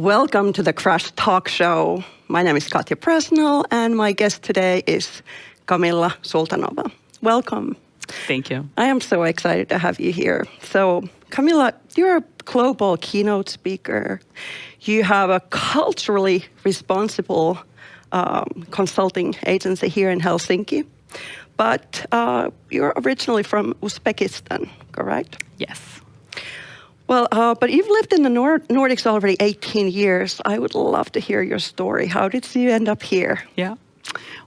Welcome to the Crash Talk Show. My name is Katja Presnell, and my guest today is Kamilla SULTANOVA. Welcome. Thank you. I am so excited to have you here. So, Kamilla, you're a global keynote speaker. You have a culturally responsible consulting agency here in Helsinki, but you're originally from Uzbekistan, correct? Yes. Well, but you've lived in the Nordics already 18 years. I would love to hear your story. How did you end up here? Yeah.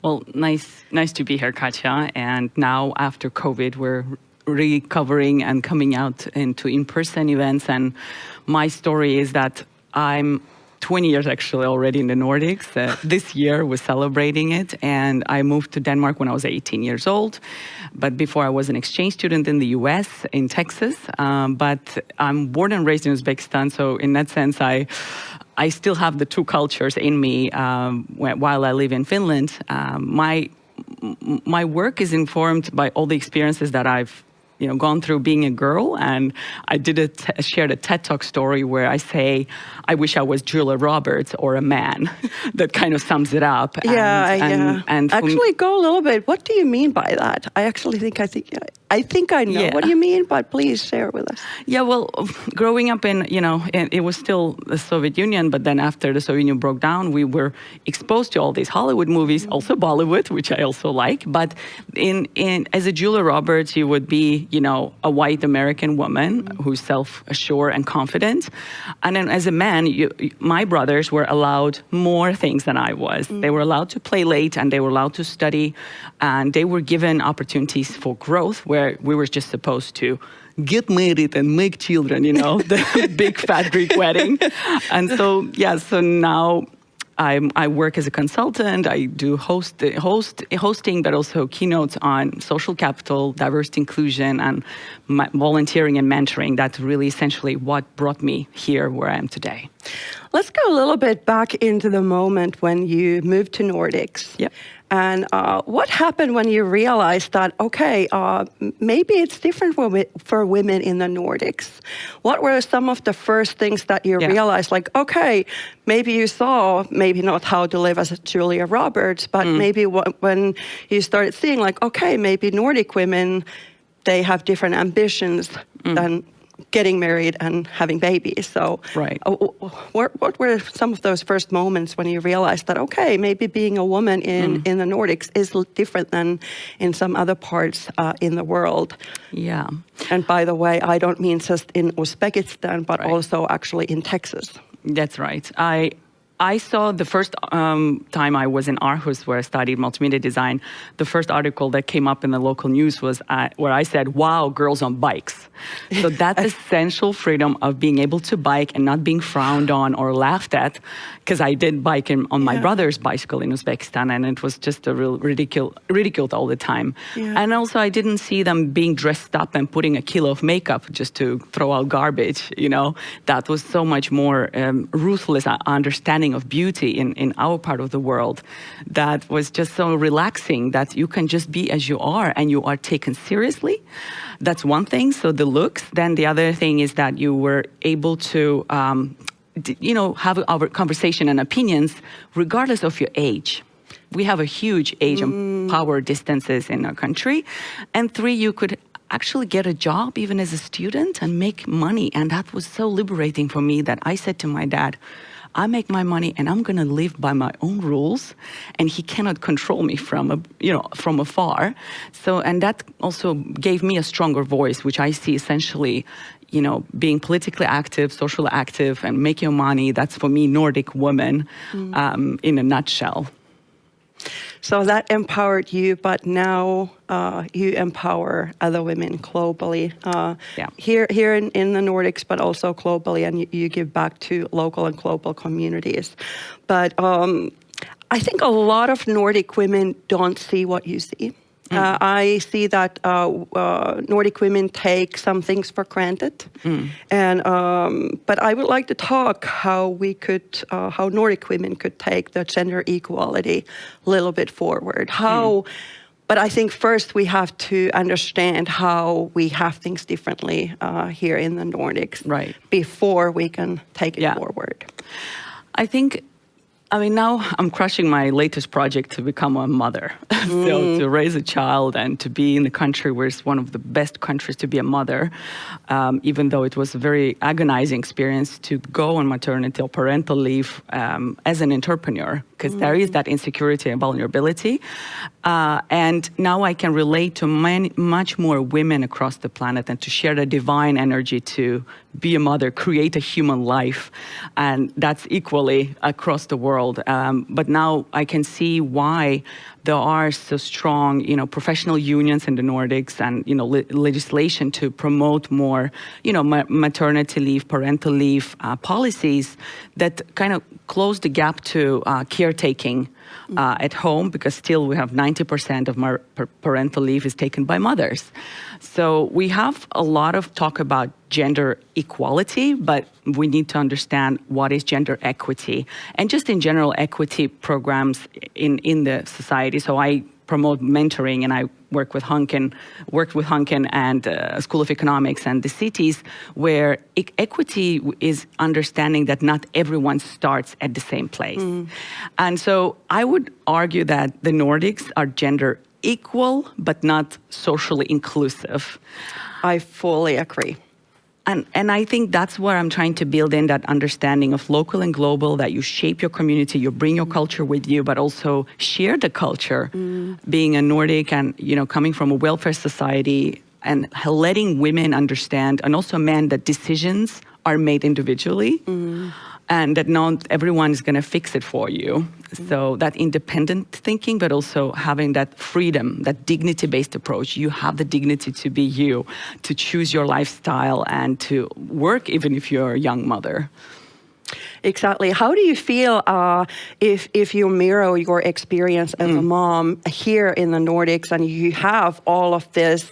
Well, nice to be here, Katja. And now after COVID, we're recovering and coming out into in-person events. And my story is that I'm 20 years actually already in the Nordics. This year we're celebrating it, and I moved to Denmark when I was 18 years old. But before I was an exchange student in the US, in Texas. But I'm born and raised in Uzbekistan, so in that sense I still have the two cultures in me while I live in Finland. My work is informed by all the experiences that I've gone through being a girl, and I shared a TED Talk story where I say, I wish I was Julia Roberts or a man. That kind of sums it up. And actually, go a little bit. What do you mean by that? I think I know what you mean, but please share with us. Yeah, well, growing up it was still the Soviet Union, but then after the Soviet Union broke down, we were exposed to all these Hollywood movies, also Bollywood, which I also like. But as a Julia Roberts, you would be a white American woman who's self-assured and confident. And then as a man, my brothers were allowed more things than I was. They were allowed to play late, and they were allowed to study, and they were given opportunities for growth where we were just supposed to get married and make children, the big fat Greek wedding. And so now I work as a consultant. I do hosting, but also keynotes on social capital, diversity, inclusion, and volunteering and mentoring. That's really essentially what brought me here where I am today. Let's go a little bit back into the moment when you moved to Nordics. Yep. And what happened when you realized that, okay, maybe it's different for women in the Nordics? What were some of the first things that you realized, like, okay, maybe you saw, maybe not how to live as a Julia Roberts, but maybe when you started seeing, like, okay, maybe Nordic women, they have different ambitions than getting married and having babies. So right. What were some of those first moments when you realized that, okay, maybe being a woman in the Nordics is different than in some other parts in the world? Yeah. And by the way, I don't mean just in Uzbekistan, but also actually in Texas. That's right. I saw the first time I was in Aarhus, where I studied multimedia design, the first article that came up in the local news was where I said, wow, girls on bikes. So that essential freedom of being able to bike and not being frowned on or laughed at, because I did bike on my brother's bicycle in Uzbekistan, and it was just a real ridiculed all the time. Yeah. And also I didn't see them being dressed up and putting a kilo of makeup just to throw out garbage, That was so much more ruthless understanding of beauty in our part of the world that was just so relaxing, that you can just be as you are and you are taken seriously. That's one thing. So the looks. Then the other thing is that you were able to have our conversation and opinions regardless of your age. We have a huge age and power distances in our country. And 3, you could actually get a job even as a student and make money. And that was so liberating for me that I said to my dad, I make my money and I'm going to live by my own rules, and he cannot control me from afar. So, and that also gave me a stronger voice, which I see essentially, being politically active, socially active, and making money. That's for me, Nordic woman, in a nutshell. So that empowered you, but now you empower other women globally. Here in the Nordics, but also globally, and you give back to local and global communities. But I think a lot of Nordic women don't see what you see. I see that Nordic women take some things for granted, and but I would like to talk how Nordic women could take the gender equality a little bit forward. But I think first we have to understand how we have things differently here in the Nordics, right, before we can take it forward. I think, now I'm crushing my latest project to become a mother. So to raise a child and to be in the country where it's one of the best countries to be a mother, even though it was a very agonizing experience to go on maternity or parental leave as an entrepreneur, because there is that insecurity and vulnerability. And now I can relate to much more women across the planet and to share the divine energy to be a mother, create a human life. And that's equally across the world. But now I can see why there are so strong, professional unions in the Nordics and, legislation to promote more, maternity leave, parental leave policies that kind of close the gap to caretaking at home, because still we have 90% of my parental leave is taken by mothers. So we have a lot of talk about gender equality, but we need to understand what is gender equity and just in general equity programs in the society. So I promote mentoring, and I worked with Hanken and School of Economics and the cities, where equity is understanding that not everyone starts at the same place. And so I would argue that the Nordics are gender equal, but not socially inclusive. I fully agree. And I think that's where I'm trying to build in that understanding of local and global, that you shape your community, you bring your culture with you, but also share the culture. Being a Nordic and, coming from a welfare society, and letting women understand, and also men, that decisions are made individually. And that not everyone is going to fix it for you. So that independent thinking, but also having that freedom, that dignity-based approach. You have the dignity to be you, to choose your lifestyle and to work even if you're a young mother. Exactly. How do you feel if you mirror your experience as a mom here in the Nordics, and you have all of this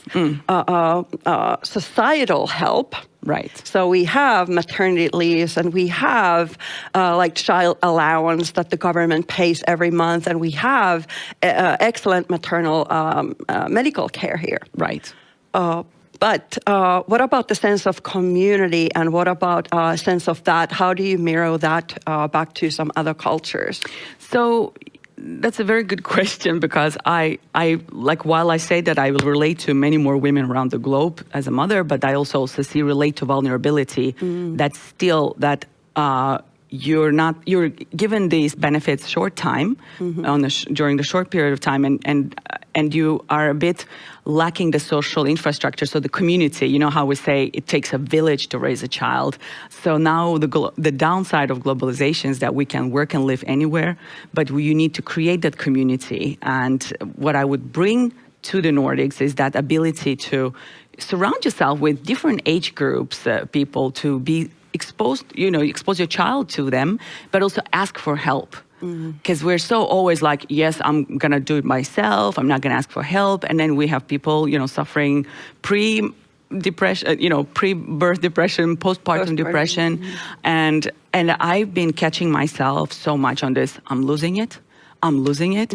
societal help? Right. So we have maternity leaves, and we have child allowance that the government pays every month, and we have excellent maternal medical care here. Right. But what about the sense of community, and what about a sense of that? How do you mirror that back to some other cultures? So that's a very good question, because I while I say that I will relate to many more women around the globe as a mother, but I also relate to vulnerability. That's still that you're given these benefits short time during the short period of time, and you are a bit lacking the social infrastructure. So the community, how we say it takes a village to raise a child. So now the downside of globalization is that we can work and live anywhere, but you need to create that community. And what I would bring to the Nordics is that ability to surround yourself with different age groups, people, to be expose your child to them, but also ask for help. Because we're so always like, yes, I'm going to do it myself. I'm not going to ask for help. And then we have people, suffering pre-depression, pre-birth depression, postpartum depression. And I've been catching myself so much on this. I'm losing it. I'm losing it.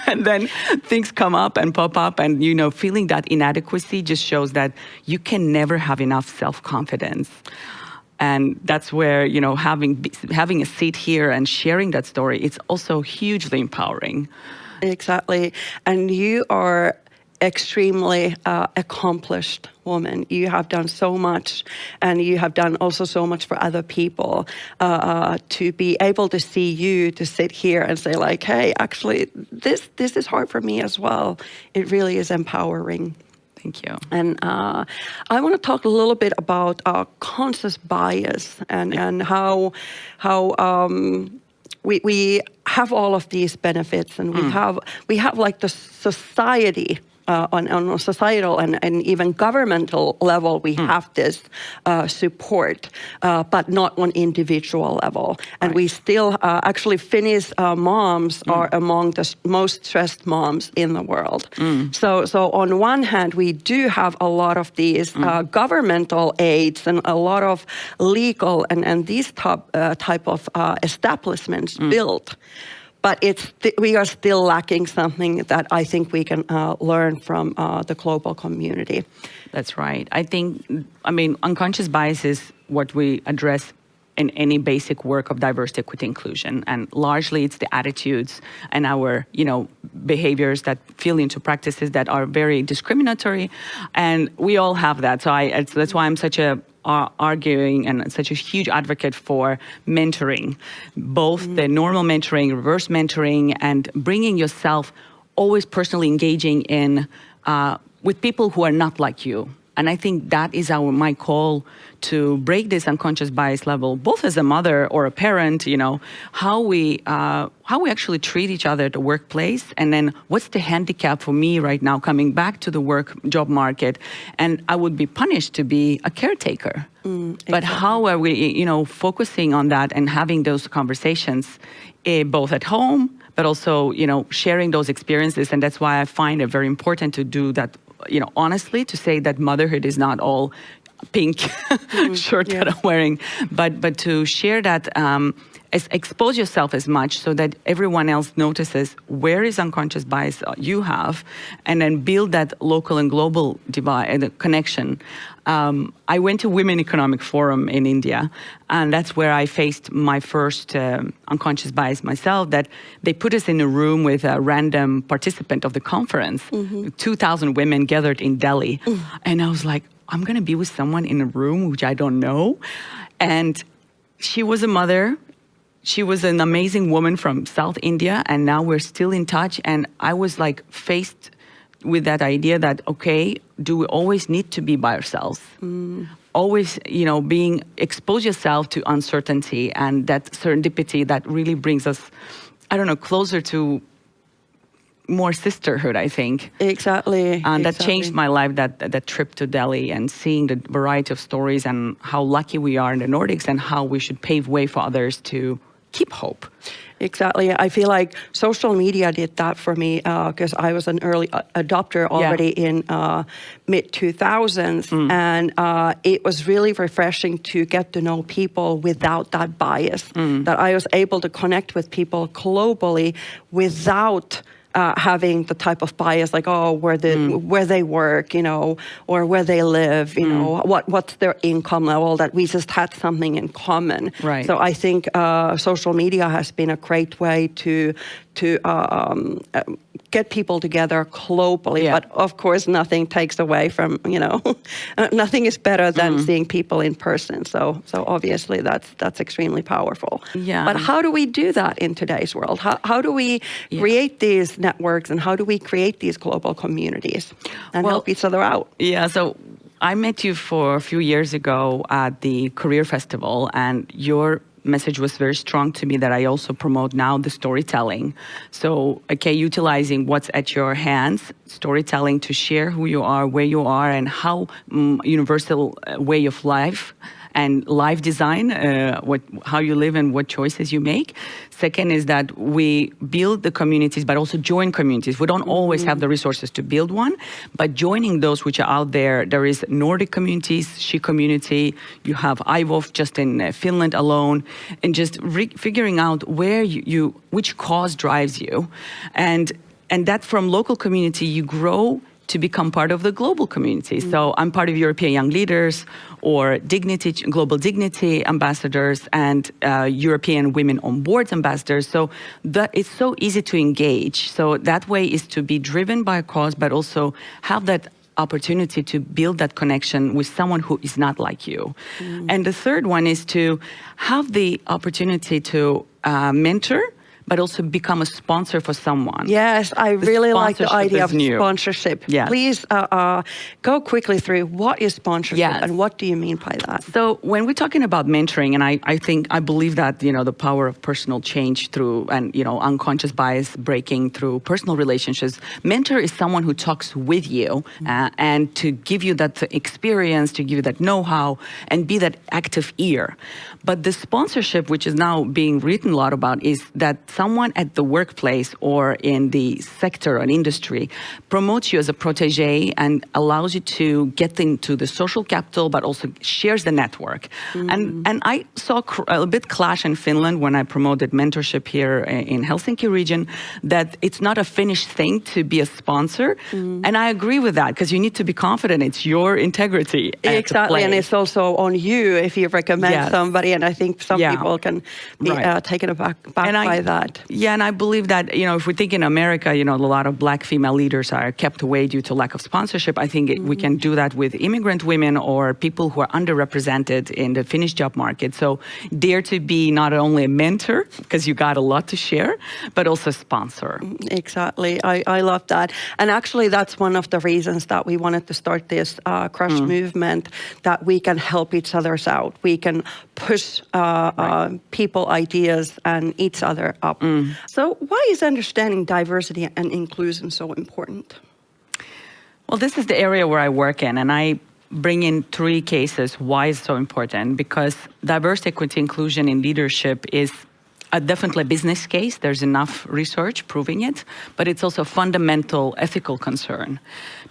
And then things come up and pop up, and, feeling that inadequacy just shows that you can never have enough self-confidence. And that's where, having a seat here and sharing that story, it's also hugely empowering. Exactly. And you are extremely accomplished woman. You have done so much, and you have done also so much for other people. To be able to see you, to sit here and say like, hey, actually, this is hard for me as well. It really is empowering. Thank you. And I want to talk a little bit about conscious bias and how we have all of these benefits, and we have like the society. On a societal and even governmental level, we have this support, but not on individual level. And we still, actually, Finnish moms are among the most stressed moms in the world. So on one hand, we do have a lot of these governmental aids and a lot of legal and these type of establishments built. But we are still lacking something that I think we can learn from the global community. That's right. I think, unconscious bias is what we address in any basic work of diversity, equity, inclusion. And largely it's the attitudes and our, behaviors that feel into practices that are very discriminatory. And we all have that. So that's why I'm such a arguing and such a huge advocate for mentoring, both the normal mentoring, reverse mentoring, and bringing yourself always personally engaging in with people who are not like you. And I think that is my call to break this unconscious bias level, both as a mother or a parent, how we actually treat each other at the workplace. And then what's the handicap for me right now coming back to the job market? And I would be punished to be a caretaker. Exactly. But how are we, focusing on that and having those conversations both at home, but also, sharing those experiences. And that's why I find it very important to do that, honestly, to say that motherhood is not all pink shirt that I'm wearing, but to share that, expose yourself as much so that everyone else notices where is unconscious bias you have, and then build that local and global divide, connection. I went to Women Economic Forum in India, and that's where I faced my first unconscious bias myself, that they put us in a room with a random participant of the conference, 2,000 women gathered in Delhi. And I was like, I'm going to be with someone in a room which I don't know. And she was a mother. She was an amazing woman from South India, and now we're still in touch. And I was like faced with that idea that, okay, do we always need to be by ourselves? Always, expose yourself to uncertainty and that serendipity that really brings us, closer to more sisterhood, I think. Exactly. And that changed my life, that trip to Delhi, and seeing the variety of stories and how lucky we are in the Nordics and how we should pave way for others to keep hope. Exactly. I feel like social media did that for me because I was an early adopter already in mid-2000s. And it was really refreshing to get to know people without that bias, that I was able to connect with people globally without having the type of bias, like, where they work, or where they live, what's their income level, that we just had something in common. Right. So I think social media has been a great way to get people together globally. Yeah. But of course, nothing takes away from, nothing is better than seeing people in person. So obviously that's extremely powerful. Yeah. But how do we do that in today's world? How do we create these networks, and how do we create these global communities and help each other out? Yeah, so I met you for a few years ago at the Career Festival, and your message was very strong to me that I also promote now, the storytelling. So, utilizing what's at your hands, storytelling to share who you are, where you are, and how universal way of life and life design, how you live and what choices you make. Second is that we build the communities, but also join communities. We don't always have the resources to build one, but joining those which are out there. There is Nordic communities, She community, you have IVOF just in Finland alone, and just figuring out where which cause drives you. And that from local community, you grow to become part of the global community. So I'm part of European Young Leaders, or Global Dignity Ambassadors, and European Women on Boards Ambassadors. So it's so easy to engage. So that way is to be driven by a cause, but also have that opportunity to build that connection with someone who is not like you. And the third one is to have the opportunity to mentor, but also become a sponsor for someone. Yes, I really like the idea of sponsorship. Yes. Please go quickly through what is sponsorship and what do you mean by that? So when we're talking about mentoring, and I believe that, the power of personal change through, and, unconscious bias breaking through personal relationships, mentor is someone who talks with you and to give you that experience, to give you that know-how, and be that active ear. But the sponsorship, which is now being written a lot about, is that someone at the workplace or in the sector or industry promotes you as a protege and allows you to get into the social capital, but also shares the network. And I saw a bit clash in Finland when I promoted mentorship here in Helsinki region, that it's not a finished thing to be a sponsor. And I agree with that, because you need to be confident it's your integrity. Exactly, and it's also on you if you recommend somebody, and I think some people can be taken aback by that. Yeah, and I believe that, you know, if we think in America, you know, a lot of Black female leaders are kept away due to lack of sponsorship. I think we can do that with immigrant women or people who are underrepresented in the Finnish job market. So dare to be not only a mentor, because you got a lot to share, but also a sponsor. Exactly, I love that. And actually that's one of the reasons that we wanted to start this Crush movement, that we can help each other out. We can push people, ideas, and each other up. So why is understanding diversity and inclusion so important? Well, this is the area where I work in, and I bring in 3 cases why it's so important, because diversity, equity, inclusion in leadership is definitely a business case. There's enough research proving it, but it's also a fundamental ethical concern.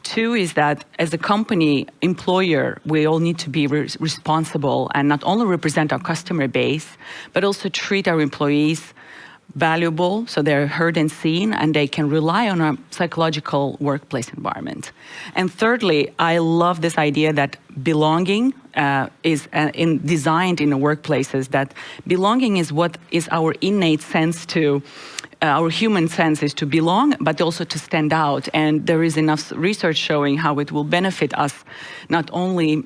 2 is that as a company employer, we all need to be responsible and not only represent our customer base, but also treat our employees valuable, so they're heard and seen, and they can rely on a psychological workplace environment. And thirdly, I love this idea that belonging is designed in the workplaces, that belonging is what is our innate sense to, our human sense is to belong, but also to stand out. And there is enough research showing how it will benefit us not only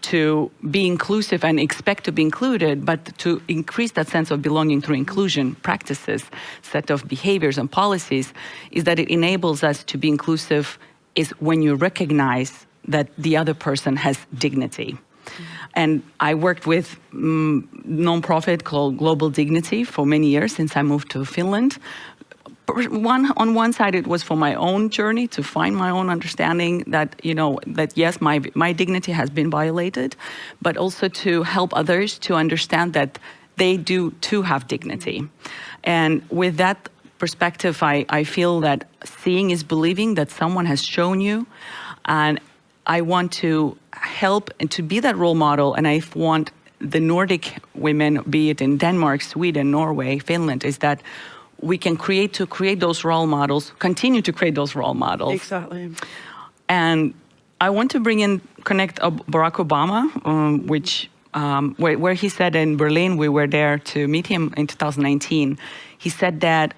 to be inclusive and expect to be included, but to increase that sense of belonging through inclusion practices, set of behaviors and policies, is that it enables us to be inclusive is when you recognize that the other person has dignity. And I worked with non-profit called Global Dignity for many years since I moved to Finland. On one side, it was for my own journey to find my own understanding that, you know, that yes, my dignity has been violated, but also to help others to understand that they do too have dignity. And with that perspective, I feel that seeing is believing, that someone has shown you, and I want to help and to be that role model, and I want the Nordic women, be it in Denmark, Sweden, Norway, Finland, is that we can create those role models, continue to create those role models. Exactly. And I want to bring in Barack Obama, where he said in Berlin, we were there to meet him in 2019, he said that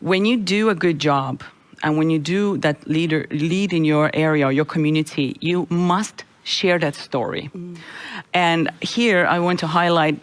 when you do a good job, and when you do that lead in your area or your community, you must share that story. And here I want to highlight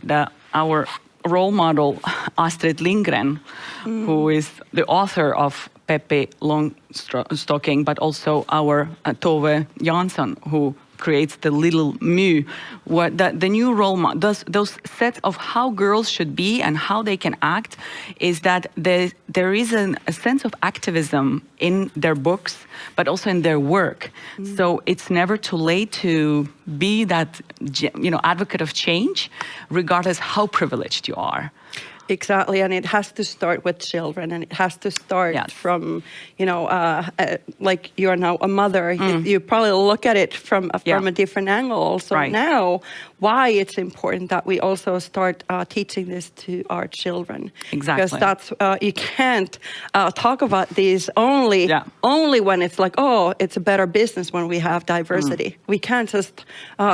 our role model, Astrid Lindgren, who is the author of Pepe Longstocking, but also our Tove Jansson, who creates the Little Mew, what the new role model, those sets of how girls should be and how they can act, is that there is a sense of activism in their books, but also in their work. So it's never too late to be that, you know, advocate of change, regardless how privileged you are. Exactly, and it has to start with children, and it has to start from, you know, like you are now a mother. You probably look at it from a different angle. So now, why it's important that we also start teaching this to our children. Exactly. Because that's you can't talk about these only when it's like, oh, it's a better business when we have diversity. We can't just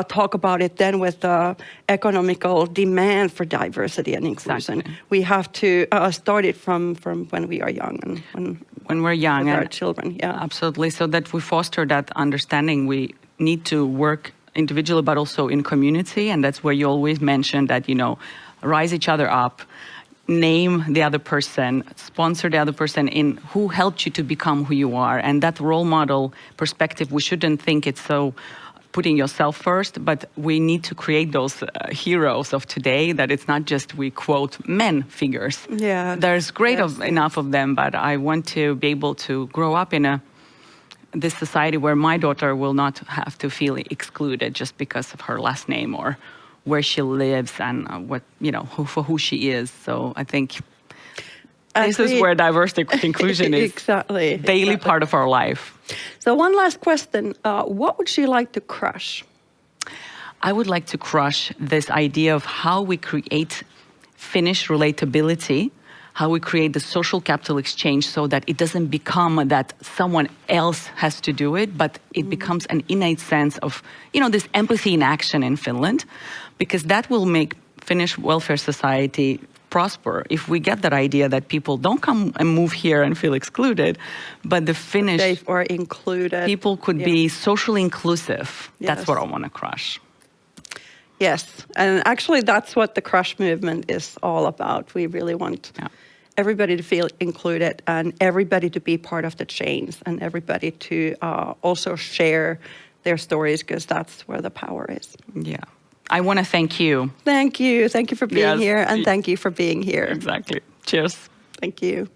talk about it then with the economical demand for diversity and inclusion. Exactly. We have to start it from when we are young and when we're young, with our children. Yeah, absolutely. So that we foster that understanding, we need to work individually, but also in community, and that's where you always mention that, you know, rise each other up, name the other person, sponsor the other person in who helped you to become who you are, and that role model perspective. We shouldn't think it's so putting yourself first, but we need to create those heroes of today, that it's not just we quote men figures. Yeah, there's enough of them, but I want to be able to grow up in this society where my daughter will not have to feel excluded just because of her last name or where she lives and what, you know, for who she is. So I think This is where diversity inclusion is exactly daily part of our life. So one last question. What would you like to crush? I would like to crush this idea of how we create Finnish relatability, how we create the social capital exchange so that it doesn't become that someone else has to do it, but it becomes an innate sense of, this empathy in action in Finland, because that will make Finnish welfare society prosper. If we get that idea that people don't come and move here and feel excluded, but the Finnish Safe or included. People could be socially inclusive. Yes. That's what I want to crush. Yes, and actually that's what the Crush movement is all about. We really want everybody to feel included and everybody to be part of the change and everybody to also share their stories, because that's where the power is. Yeah. I want to thank you. Thank you. Thank you for being here, and thank you for being here. Exactly. Cheers. Thank you.